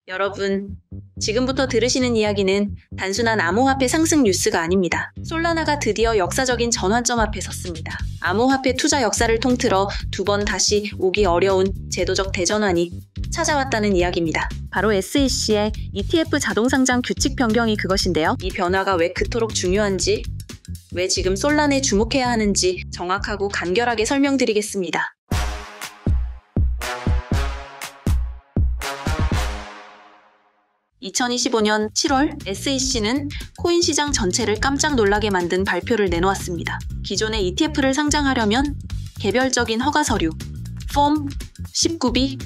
여러분, 지금부터 들으시는 이야기는 단순한 암호화폐 상승 뉴스가 아닙니다. 솔라나가 드디어 역사적인 전환점 앞에 섰습니다. 암호화폐 투자 역사를 통틀어 두 번 다시 오기 어려운 제도적 대전환이 찾아왔다는 이야기입니다. 바로 SEC의 ETF 자동 상장 규칙 변경이 그것인데요. 이 변화가 왜 그토록 중요한지, 왜 지금 솔라나에 주목해야 하는지 정확하고 간결하게 설명드리겠습니다. 2025년 7월 SEC는 코인 시장 전체를 깜짝 놀라게 만든 발표를 내놓았습니다. 기존의 ETF를 상장하려면 개별적인 허가 서류, 폼 19B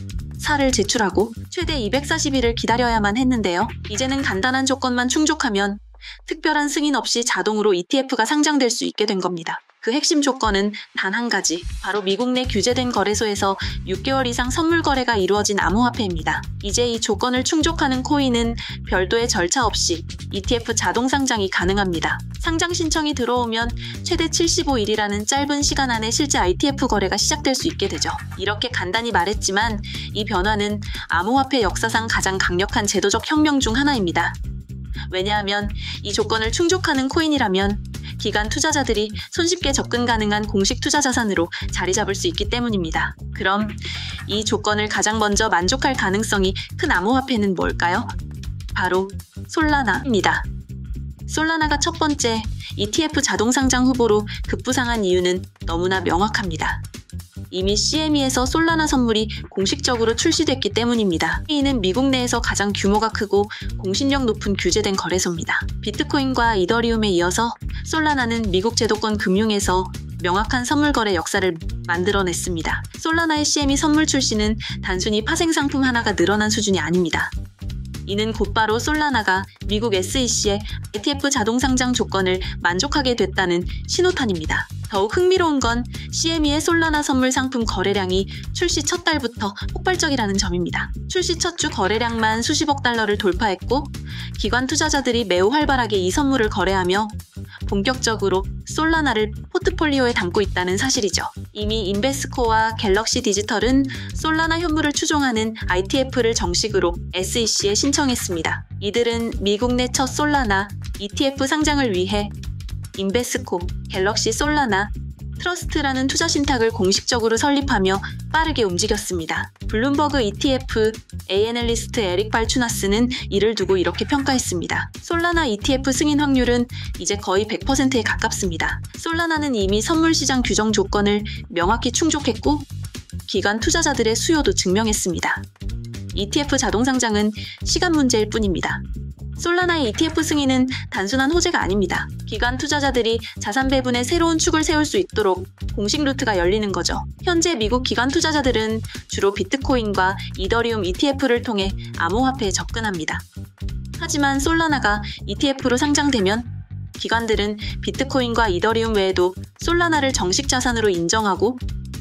4를 제출하고 최대 240일을 기다려야만 했는데요. 이제는 간단한 조건만 충족하면 특별한 승인 없이 자동으로 ETF가 상장될 수 있게 된 겁니다. 그 핵심 조건은 단 한 가지, 바로 미국 내 규제된 거래소에서 6개월 이상 선물 거래가 이루어진 암호화폐입니다. 이제 이 조건을 충족하는 코인은 별도의 절차 없이 ETF 자동 상장이 가능합니다. 상장 신청이 들어오면 최대 75일이라는 짧은 시간 안에 실제 ETF 거래가 시작될 수 있게 되죠. 이렇게 간단히 말했지만 이 변화는 암호화폐 역사상 가장 강력한 제도적 혁명 중 하나입니다. 왜냐하면 이 조건을 충족하는 코인이라면 기관 투자자들이 손쉽게 접근 가능한 공식 투자 자산으로 자리 잡을 수 있기 때문입니다. 그럼 이 조건을 가장 먼저 만족할 가능성이 큰 암호화폐는 뭘까요? 바로 솔라나입니다. 솔라나가 첫 번째 ETF 자동 상장 후보로 급부상한 이유는 너무나 명확합니다. 이미 CME에서 솔라나 선물이 공식적으로 출시됐기 때문입니다. CME는 미국 내에서 가장 규모가 크고 공신력 높은 규제된 거래소입니다. 비트코인과 이더리움에 이어서 솔라나는 미국 제도권 금융에서 명확한 선물 거래 역사를 만들어냈습니다. 솔라나의 CME 선물 출시는 단순히 파생 상품 하나가 늘어난 수준이 아닙니다. 이는 곧바로 솔라나가 미국 SEC의 ETF 자동 상장 조건을 만족하게 됐다는 신호탄입니다. 더욱 흥미로운 건 CME의 솔라나 선물 상품 거래량이 출시 첫 달부터 폭발적이라는 점입니다. 출시 첫 주 거래량만 수십억 달러를 돌파했고 기관 투자자들이 매우 활발하게 이 선물을 거래하며 본격적으로 솔라나를 포트폴리오에 담고 있다는 사실이죠. 이미 인베스코와 갤럭시 디지털은 솔라나 현물을 추종하는 ITF를 정식으로 SEC에 신청했습니다. 이들은 미국 내 첫 솔라나 ETF 상장을 위해 인베스코, 갤럭시 솔라나, 트러스트라는 투자 신탁을 공식적으로 설립하며 빠르게 움직였습니다. 블룸버그 ETF 애널리스트 에릭 발추나스는 이를 두고 이렇게 평가했습니다. 솔라나 ETF 승인 확률은 이제 거의 100%에 가깝습니다. 솔라나는 이미 선물 시장 규정 조건을 명확히 충족했고 기관 투자자들의 수요도 증명했습니다. ETF 자동 상장은 시간 문제일 뿐입니다. 솔라나의 ETF 승인은 단순한 호재가 아닙니다. 기관 투자자들이 자산 배분의 새로운 축을 세울 수 있도록 공식 루트가 열리는 거죠. 현재 미국 기관 투자자들은 주로 비트코인과 이더리움 ETF를 통해 암호화폐에 접근합니다. 하지만 솔라나가 ETF로 상장되면 기관들은 비트코인과 이더리움 외에도 솔라나를 정식 자산으로 인정하고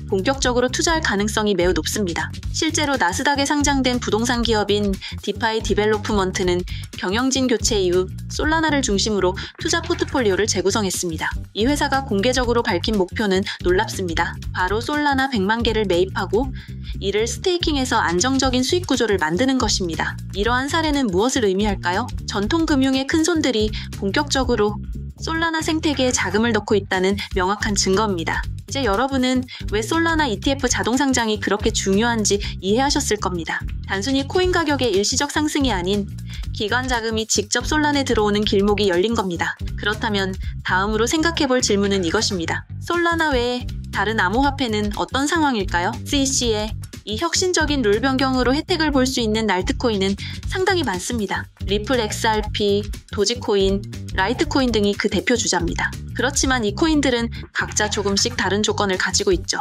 본격적으로 투자할 가능성이 매우 높습니다. 실제로 나스닥에 상장된 부동산 기업인 디파이 디벨로프먼트는 경영진 교체 이후 솔라나를 중심으로 투자 포트폴리오를 재구성했습니다. 이 회사가 공개적으로 밝힌 목표는 놀랍습니다. 바로 솔라나 100만 개를 매입하고 이를 스테이킹해서 안정적인 수익 구조를 만드는 것입니다. 이러한 사례는 무엇을 의미할까요? 전통 금융의 큰손들이 본격적으로 솔라나 생태계에 자금을 넣고 있다는 명확한 증거입니다. 이제 여러분은 왜 솔라나 ETF 자동 상장이 그렇게 중요한지 이해하셨을 겁니다. 단순히 코인 가격의 일시적 상승이 아닌 기관 자금이 직접 솔라나에 들어오는 길목이 열린 겁니다. 그렇다면 다음으로 생각해볼 질문은 이것입니다. 솔라나 외에 다른 암호화폐는 어떤 상황일까요? SEC의 이 혁신적인 룰 변경으로 혜택을 볼 수 있는 알트코인은 상당히 많습니다. 리플 XRP, 도지코인, 라이트코인 등이 그 대표 주자입니다. 그렇지만 이 코인들은 각자 조금씩 다른 조건을 가지고 있죠.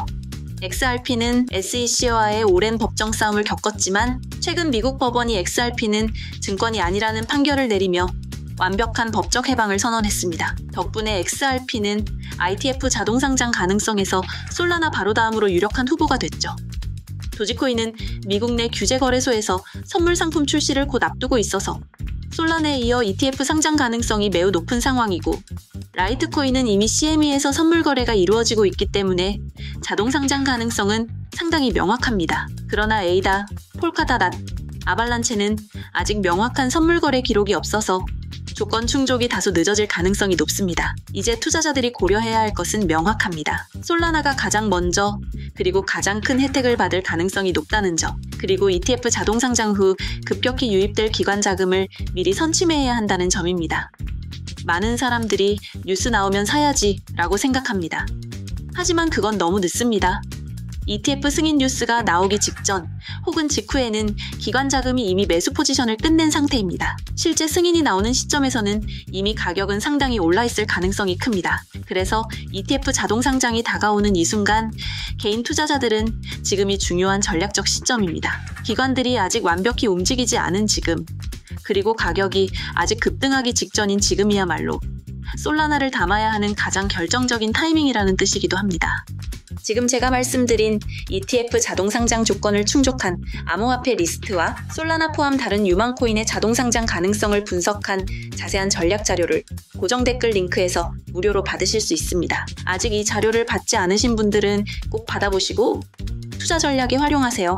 XRP는 SEC와의 오랜 법정 싸움을 겪었지만 최근 미국 법원이 XRP는 증권이 아니라는 판결을 내리며 완벽한 법적 해방을 선언했습니다. 덕분에 XRP는 ITF 자동 상장 가능성에서 솔라나 바로 다음으로 유력한 후보가 됐죠. 도지코인은 미국 내 규제 거래소에서 선물 상품 출시를 곧 앞두고 있어서 솔라나에 이어 ETF 상장 가능성이 매우 높은 상황이고, 라이트코인은 이미 CME에서 선물 거래가 이루어지고 있기 때문에 자동 상장 가능성은 상당히 명확합니다. 그러나 에이다, 폴카닷, 아발란체는 아직 명확한 선물 거래 기록이 없어서 조건 충족이 다소 늦어질 가능성이 높습니다. 이제 투자자들이 고려해야 할 것은 명확합니다. 솔라나가 가장 먼저 그리고 가장 큰 혜택을 받을 가능성이 높다는 점, 그리고 ETF 자동 상장 후 급격히 유입될 기관 자금을 미리 선침해야 한다는 점입니다. 많은 사람들이 뉴스 나오면 사야지 라고 생각합니다. 하지만 그건 너무 늦습니다. ETF 승인 뉴스가 나오기 직전 혹은 직후에는 기관 자금이 이미 매수 포지션을 끝낸 상태입니다. 실제 승인이 나오는 시점에서는 이미 가격은 상당히 올라있을 가능성이 큽니다. 그래서 ETF 자동 상장이 다가오는 이 순간 개인 투자자들은 지금이 중요한 전략적 시점입니다. 기관들이 아직 완벽히 움직이지 않은 지금, 그리고 가격이 아직 급등하기 직전인 지금이야말로 솔라나를 담아야 하는 가장 결정적인 타이밍이라는 뜻이기도 합니다. 지금 제가 말씀드린 ETF 자동 상장 조건을 충족한 암호화폐 리스트와 솔라나 포함 다른 유망 코인의 자동 상장 가능성을 분석한 자세한 전략 자료를 고정 댓글 링크에서 무료로 받으실 수 있습니다. 아직 이 자료를 받지 않으신 분들은 꼭 받아보시고 투자 전략에 활용하세요.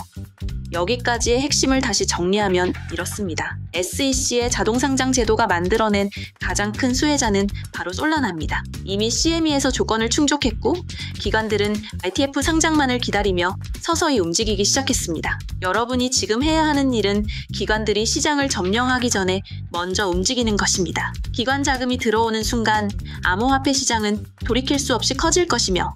여기까지의 핵심을 다시 정리하면 이렇습니다. SEC의 자동 상장 제도가 만들어낸 가장 큰 수혜자는 바로 솔라나입니다. 이미 CME에서 조건을 충족했고 기관들은 ETF 상장만을 기다리며 서서히 움직이기 시작했습니다. 여러분이 지금 해야 하는 일은 기관들이 시장을 점령하기 전에 먼저 움직이는 것입니다. 기관 자금이 들어오는 순간 암호화폐 시장은 돌이킬 수 없이 커질 것이며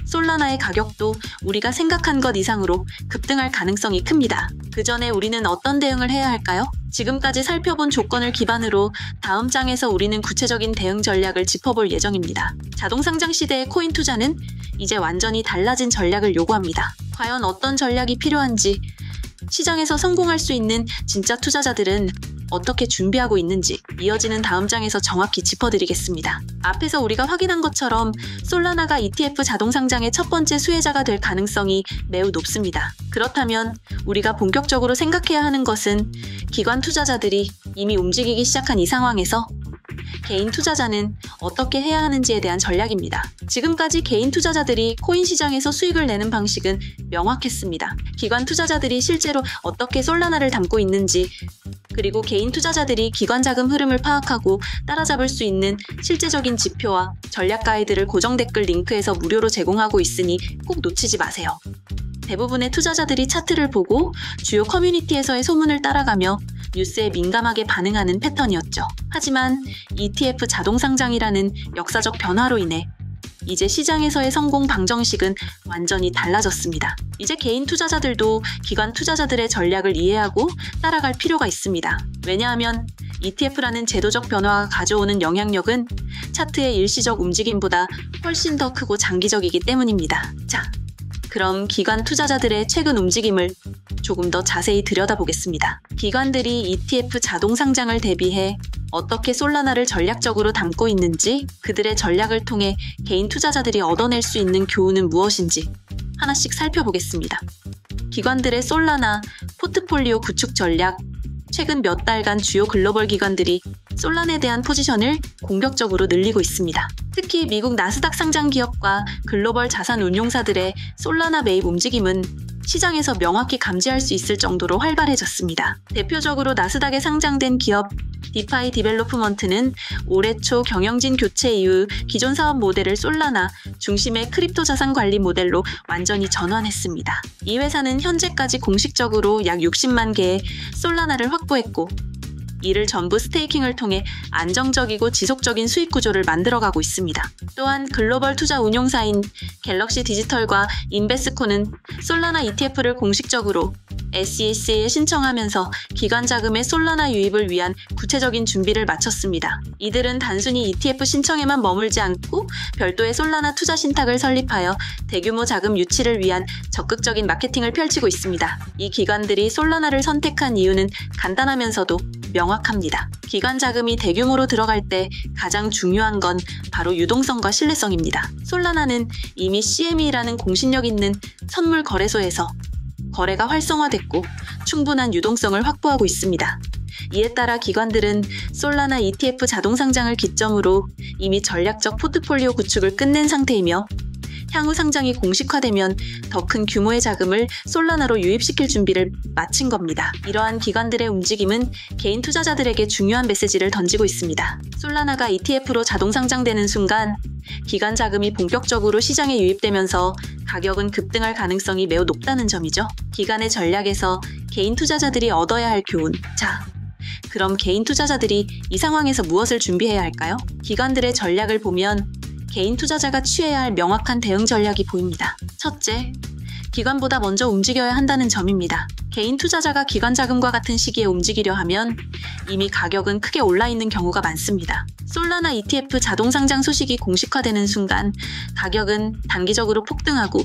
솔라나의 가격도 우리가 생각한 것 이상으로 급등할 가능성이 큽니다. 그 전에 우리는 어떤 대응을 해야 할까요? 지금까지 살펴본 조건을 기반으로 다음 장에서 우리는 구체적인 대응 전략을 짚어볼 예정입니다. 자동 상장 시대의 코인 투자는 이제 완전히 달라진 전략을 요구합니다. 과연 어떤 전략이 필요한지, 시장에서 성공할 수 있는 진짜 투자자들은 어떻게 준비하고 있는지 이어지는 다음 장에서 정확히 짚어드리겠습니다. 앞에서 우리가 확인한 것처럼 솔라나가 ETF 자동 상장의 첫 번째 수혜자가 될 가능성이 매우 높습니다. 그렇다면 우리가 본격적으로 생각해야 하는 것은 기관 투자자들이 이미 움직이기 시작한 이 상황에서 개인 투자자는 어떻게 해야 하는지에 대한 전략입니다. 지금까지 개인 투자자들이 코인 시장에서 수익을 내는 방식은 명확했습니다. 기관 투자자들이 실제로 어떻게 솔라나를 담고 있는지, 그리고 개인 투자자들이 기관 자금 흐름을 파악하고 따라잡을 수 있는 실제적인 지표와 전략 가이드를 고정 댓글 링크에서 무료로 제공하고 있으니 꼭 놓치지 마세요. 대부분의 투자자들이 차트를 보고 주요 커뮤니티에서의 소문을 따라가며 뉴스에 민감하게 반응하는 패턴이었죠. 하지만 ETF 자동 상장이라는 역사적 변화로 인해 이제 시장에서의 성공 방정식은 완전히 달라졌습니다. 이제 개인 투자자들도 기관 투자자들의 전략을 이해하고 따라갈 필요가 있습니다. 왜냐하면 ETF라는 제도적 변화가 가져오는 영향력은 차트의 일시적 움직임보다 훨씬 더 크고 장기적이기 때문입니다. 자, 그럼 기관 투자자들의 최근 움직임을 조금 더 자세히 들여다보겠습니다. 기관들이 ETF 자동 상장을 대비해 어떻게 솔라나를 전략적으로 담고 있는지, 그들의 전략을 통해 개인 투자자들이 얻어낼 수 있는 교훈은 무엇인지 하나씩 살펴보겠습니다. 기관들의 솔라나 포트폴리오 구축 전략. 최근 몇 달간 주요 글로벌 기관들이 솔라나에 대한 포지션을 공격적으로 늘리고 있습니다. 특히 미국 나스닥 상장 기업과 글로벌 자산 운용사들의 솔라나 매입 움직임은 시장에서 명확히 감지할 수 있을 정도로 활발해졌습니다. 대표적으로 나스닥에 상장된 기업 디파이 디벨로프먼트는 올해 초 경영진 교체 이후 기존 사업 모델을 솔라나 중심의 크립토 자산 관리 모델로 완전히 전환했습니다. 이 회사는 현재까지 공식적으로 약 60만 개의 솔라나를 확보했고, 이를 전부 스테이킹을 통해 안정적이고 지속적인 수익 구조를 만들어가고 있습니다. 또한 글로벌 투자 운용사인 갤럭시 디지털과 인베스코는 솔라나 ETF를 공식적으로 SEC에 신청하면서 기관 자금의 솔라나 유입을 위한 구체적인 준비를 마쳤습니다. 이들은 단순히 ETF 신청에만 머물지 않고 별도의 솔라나 투자 신탁을 설립하여 대규모 자금 유치를 위한 적극적인 마케팅을 펼치고 있습니다. 이 기관들이 솔라나를 선택한 이유는 간단하면서도 명확합니다. 기관 자금이 대규모로 들어갈 때 가장 중요한 건 바로 유동성과 신뢰성입니다. 솔라나는 이미 CME라는 공신력 있는 선물 거래소에서 거래가 활성화됐고 충분한 유동성을 확보하고 있습니다. 이에 따라 기관들은 솔라나 ETF 자동 상장을 기점으로 이미 전략적 포트폴리오 구축을 끝낸 상태이며 향후 상장이 공식화되면 더 큰 규모의 자금을 솔라나로 유입시킬 준비를 마친 겁니다. 이러한 기관들의 움직임은 개인 투자자들에게 중요한 메시지를 던지고 있습니다. 솔라나가 ETF로 자동 상장되는 순간 기관 자금이 본격적으로 시장에 유입되면서 가격은 급등할 가능성이 매우 높다는 점이죠. 기관의 전략에서 개인 투자자들이 얻어야 할 교훈. 자, 그럼 개인 투자자들이 이 상황에서 무엇을 준비해야 할까요? 기관들의 전략을 보면 개인 투자자가 취해야 할 명확한 대응 전략이 보입니다. 첫째, 기관보다 먼저 움직여야 한다는 점입니다. 개인 투자자가 기관 자금과 같은 시기에 움직이려 하면 이미 가격은 크게 올라 있는 경우가 많습니다. 솔라나 ETF 자동 상장 소식이 공식화되는 순간 가격은 단기적으로 폭등하고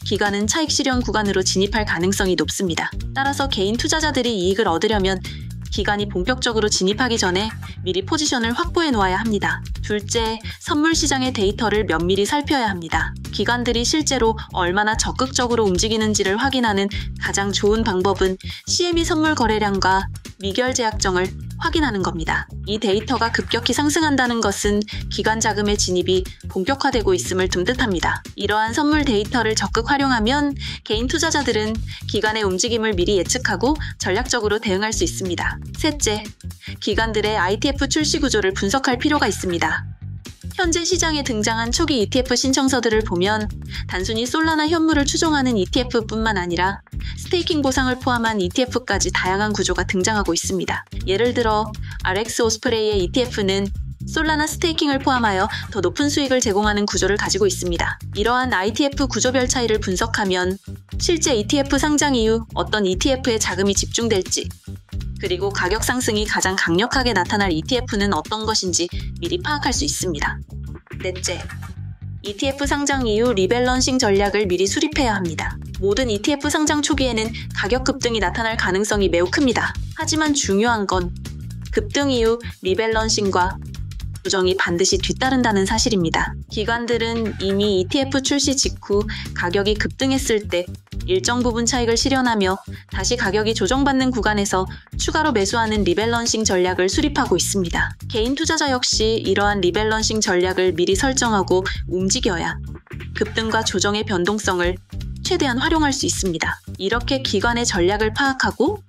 기관은 차익 실현 구간으로 진입할 가능성이 높습니다. 따라서 개인 투자자들이 이익을 얻으려면 기관이 본격적으로 진입하기 전에 미리 포지션을 확보해 놓아야 합니다. 둘째, 선물 시장의 데이터를 면밀히 살펴야 합니다. 기관들이 실제로 얼마나 적극적으로 움직이는지를 확인하는 가장 좋은 방법은 CME 선물 거래량과 미결 제약정을 확인하는 겁니다. 이 데이터가 급격히 상승한다는 것은 기관 자금의 진입이 본격화되고 있음을 듬뜻합니다. 이러한 선물 데이터를 적극 활용하면 개인 투자자들은 기관의 움직임을 미리 예측하고 전략적으로 대응할 수 있습니다. 셋째, 기관들의 ITF 출시 구조를 분석할 필요가 있습니다. 현재 시장에 등장한 초기 ETF 신청서들을 보면 단순히 솔라나 현물을 추종하는 ETF뿐만 아니라 스테이킹 보상을 포함한 ETF까지 다양한 구조가 등장하고 있습니다. 예를 들어 RX 오스프레이의 ETF는 솔라나 스테이킹을 포함하여 더 높은 수익을 제공하는 구조를 가지고 있습니다. 이러한 ITF 구조별 차이를 분석하면 실제 ETF 상장 이후 어떤 ETF에 자금이 집중될지, 그리고 가격 상승이 가장 강력하게 나타날 ETF는 어떤 것인지 미리 파악할 수 있습니다. 넷째, ETF 상장 이후 리밸런싱 전략을 미리 수립해야 합니다. 모든 ETF 상장 초기에는 가격 급등이 나타날 가능성이 매우 큽니다. 하지만 중요한 건 급등 이후 리밸런싱과 조정이 반드시 뒤따른다는 사실입니다. 기관들은 이미 ETF 출시 직후 가격이 급등했을 때 일정 부분 차익을 실현하며 다시 가격이 조정받는 구간에서 추가로 매수하는 리밸런싱 전략을 수립하고 있습니다. 개인 투자자 역시 이러한 리밸런싱 전략을 미리 설정하고 움직여야 급등과 조정의 변동성을 최대한 활용할 수 있습니다. 이렇게 기관의 전략을 파악하고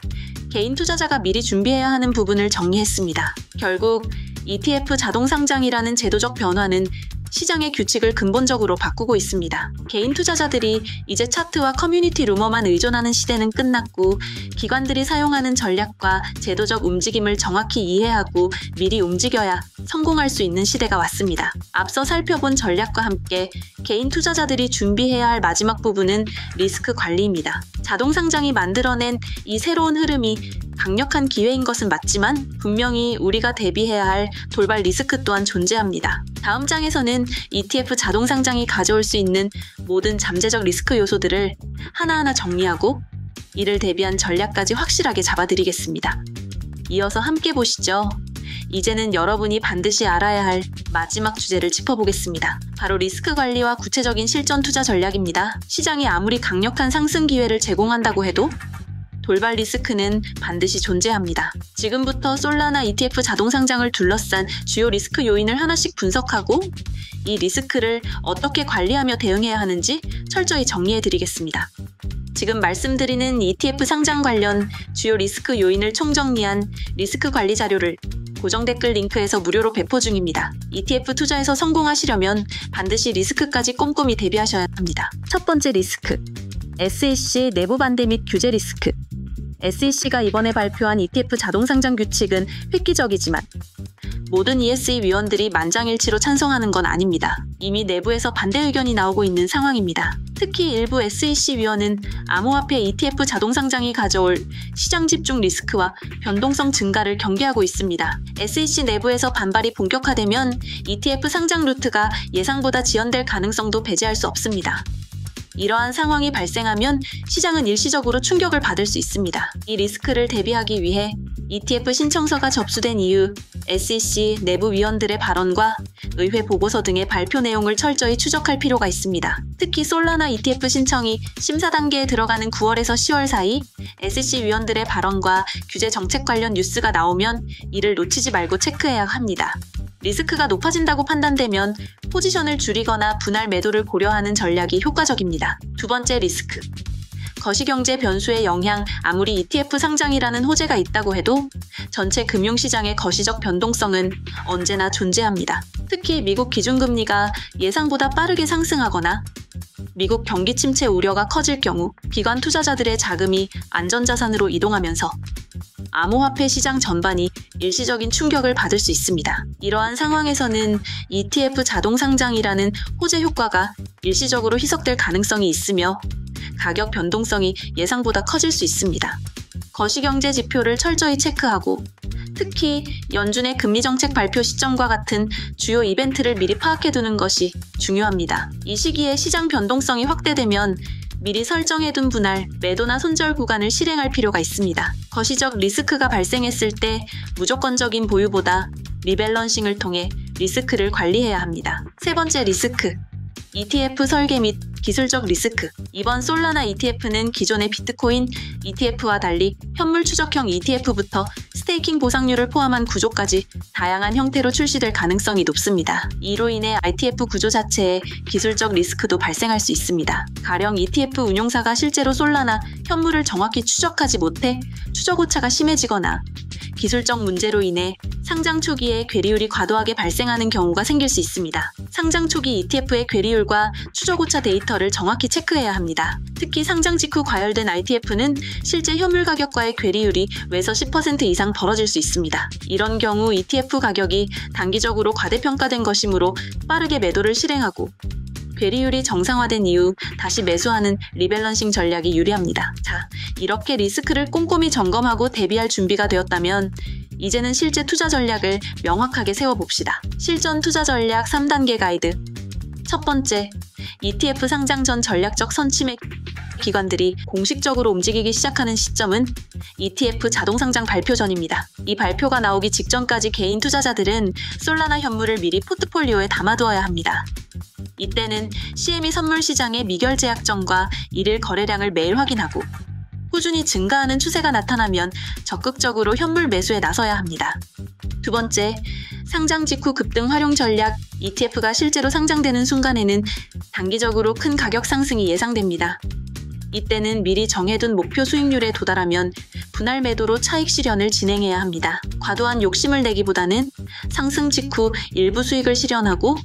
개인 투자자가 미리 준비해야 하는 부분을 정리했습니다. 결국 ETF 자동 상장이라는 제도적 변화는 시장의 규칙을 근본적으로 바꾸고 있습니다. 개인 투자자들이 이제 차트와 커뮤니티 루머만 의존하는 시대는 끝났고 기관들이 사용하는 전략과 제도적 움직임을 정확히 이해하고 미리 움직여야 성공할 수 있는 시대가 왔습니다. 앞서 살펴본 전략과 함께 개인 투자자들이 준비해야 할 마지막 부분은 리스크 관리입니다. 자동 상장이 만들어낸 이 새로운 흐름이 강력한 기회인 것은 맞지만 분명히 우리가 대비해야 할 돌발 리스크 또한 존재합니다. 다음 장에서는 ETF 자동 상장이 가져올 수 있는 모든 잠재적 리스크 요소들을 하나하나 정리하고 이를 대비한 전략까지 확실하게 잡아드리겠습니다. 이어서 함께 보시죠. 이제는 여러분이 반드시 알아야 할 마지막 주제를 짚어보겠습니다. 바로 리스크 관리와 구체적인 실전 투자 전략입니다. 시장이 아무리 강력한 상승 기회를 제공한다고 해도 돌발 리스크는 반드시 존재합니다. 지금부터 솔라나 ETF 자동 상장을 둘러싼 주요 리스크 요인을 하나씩 분석하고 이 리스크를 어떻게 관리하며 대응해야 하는지 철저히 정리해드리겠습니다. 지금 말씀드리는 ETF 상장 관련 주요 리스크 요인을 총정리한 리스크 관리 자료를 고정 댓글 링크에서 무료로 배포 중입니다. ETF 투자에서 성공하시려면 반드시 리스크까지 꼼꼼히 대비하셔야 합니다. 첫 번째 리스크, SEC 내부 반대 및 규제 리스크. SEC가 이번에 발표한 ETF 자동 상장 규칙은 획기적이지만 모든 ESE 위원들이 만장일치로 찬성하는 건 아닙니다. 이미 내부에서 반대 의견이 나오고 있는 상황입니다. 특히 일부 SEC 위원은 암호화폐 ETF 자동 상장이 가져올 시장 집중 리스크와 변동성 증가를 경계하고 있습니다. SEC 내부에서 반발이 본격화되면 ETF 상장 루트가 예상보다 지연될 가능성도 배제할 수 없습니다. 이러한 상황이 발생하면 시장은 일시적으로 충격을 받을 수 있습니다. 이 리스크를 대비하기 위해 ETF 신청서가 접수된 이후 SEC 내부 위원들의 발언과 의회 보고서 등의 발표 내용을 철저히 추적할 필요가 있습니다. 특히 솔라나 ETF 신청이 심사 단계에 들어가는 9월에서 10월 사이 SEC 위원들의 발언과 규제 정책 관련 뉴스가 나오면 이를 놓치지 말고 체크해야 합니다. 리스크가 높아진다고 판단되면 포지션을 줄이거나 분할 매도를 고려하는 전략이 효과적입니다. 두 번째 리스크. 거시경제 변수의 영향. 아무리 ETF 상장이라는 호재가 있다고 해도 전체 금융시장의 거시적 변동성은 언제나 존재합니다. 특히 미국 기준금리가 예상보다 빠르게 상승하거나 미국 경기 침체 우려가 커질 경우 기관 투자자들의 자금이 안전자산으로 이동하면서 암호화폐 시장 전반이 일시적인 충격을 받을 수 있습니다. 이러한 상황에서는 ETF 자동 상장이라는 호재 효과가 일시적으로 희석될 가능성이 있으며 가격 변동성이 예상보다 커질 수 있습니다. 거시경제 지표를 철저히 체크하고 특히 연준의 금리정책 발표 시점과 같은 주요 이벤트를 미리 파악해두는 것이 중요합니다. 이 시기에 시장 변동성이 확대되면 미리 설정해둔 분할, 매도나 손절 구간을 실행할 필요가 있습니다. 거시적 리스크가 발생했을 때 무조건적인 보유보다 리밸런싱을 통해 리스크를 관리해야 합니다. 세 번째 리스크. ETF 설계 및 기술적 리스크. 이번 솔라나 ETF는 기존의 비트코인 ETF와 달리 현물 추적형 ETF부터 스테이킹 보상률을 포함한 구조까지 다양한 형태로 출시될 가능성이 높습니다. 이로 인해 ETF 구조 자체에 기술적 리스크도 발생할 수 있습니다. 가령 ETF 운용사가 실제로 솔라나 현물을 정확히 추적하지 못해 추적 오차가 심해지거나 기술적 문제로 인해 상장 초기에 괴리율이 과도하게 발생하는 경우가 생길 수 있습니다. 상장 초기 ETF의 괴리율과 추적 오차 데이터를 정확히 체크해야 합니다. 특히 상장 직후 과열된 ITF는 실제 현물 가격과의 괴리율이 외서 10% 이상 벌어질 수 있습니다. 이런 경우 ETF 가격이 단기적으로 과대평가된 것이므로 빠르게 매도를 실행하고 괴리율이 정상화된 이후 다시 매수하는 리밸런싱 전략이 유리합니다. 자, 이렇게 리스크를 꼼꼼히 점검하고 대비할 준비가 되었다면 이제는 실제 투자 전략을 명확하게 세워봅시다. 실전 투자 전략 3단계 가이드. 첫 번째, ETF 상장 전 전략적 선침해. 기관들이 공식적으로 움직이기 시작하는 시점은 ETF 자동 상장 발표 전입니다. 이 발표가 나오기 직전까지 개인 투자자들은 솔라나 현물을 미리 포트폴리오에 담아두어야 합니다. 이때는 CME 선물 시장의 미결제 약정과 일일 거래량을 매일 확인하고 꾸준히 증가하는 추세가 나타나면 적극적으로 현물 매수에 나서야 합니다. 두 번째, 상장 직후 급등 활용 전략. ETF가 실제로 상장되는 순간에는 단기적으로 큰 가격 상승이 예상됩니다. 이때는 미리 정해둔 목표 수익률에 도달하면 분할 매도로 차익 실현을 진행해야 합니다. 과도한 욕심을 내기보다는 상승 직후 일부 수익을 실현하고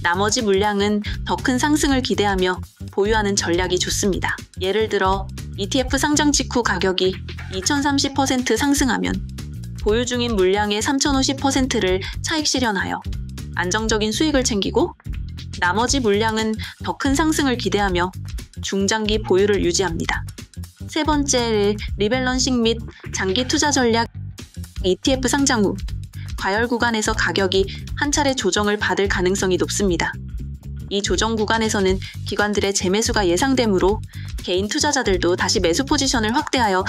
나머지 물량은 더 큰 상승을 기대하며 보유하는 전략이 좋습니다. 예를 들어 ETF 상장 직후 가격이 2030% 상승하면 보유 중인 물량의 3050%를 차익 실현하여 안정적인 수익을 챙기고 나머지 물량은 더 큰 상승을 기대하며 중장기 보유를 유지합니다. 세 번째, 리밸런싱 및 장기 투자 전략. ETF 상장 후 과열 구간에서 가격이 한 차례 조정을 받을 가능성이 높습니다. 이 조정 구간에서는 기관들의 재매수가 예상되므로 개인 투자자들도 다시 매수 포지션을 확대하여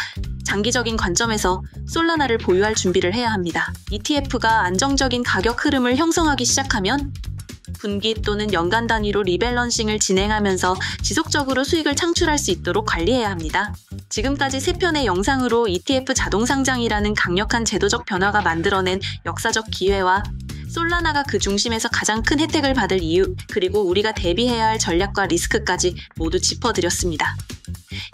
장기적인 관점에서 솔라나를 보유할 준비를 해야 합니다. ETF가 안정적인 가격 흐름을 형성하기 시작하면 분기 또는 연간 단위로 리밸런싱을 진행하면서 지속적으로 수익을 창출할 수 있도록 관리해야 합니다. 지금까지 3편의 영상으로 ETF 자동 상장이라는 강력한 제도적 변화가 만들어낸 역사적 기회와 솔라나가 그 중심에서 가장 큰 혜택을 받을 이유, 그리고 우리가 대비해야 할 전략과 리스크까지 모두 짚어드렸습니다.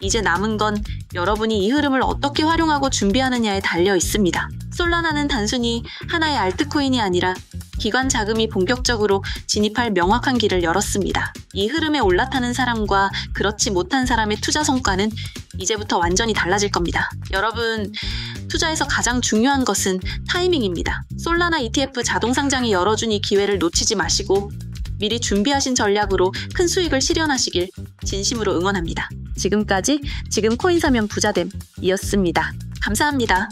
이제 남은 건 여러분이 이 흐름을 어떻게 활용하고 준비하느냐에 달려 있습니다. 솔라나는 단순히 하나의 알트코인이 아니라 기관 자금이 본격적으로 진입할 명확한 길을 열었습니다. 이 흐름에 올라타는 사람과 그렇지 못한 사람의 투자 성과는 이제부터 완전히 달라질 겁니다. 여러분, 투자에서 가장 중요한 것은 타이밍입니다. 솔라나 ETF 자동 상장이 열어준 이 기회를 놓치지 마시고 미리 준비하신 전략으로 큰 수익을 실현하시길 진심으로 응원합니다. 지금까지 지금 코인 사면 부자됨이었습니다. 감사합니다.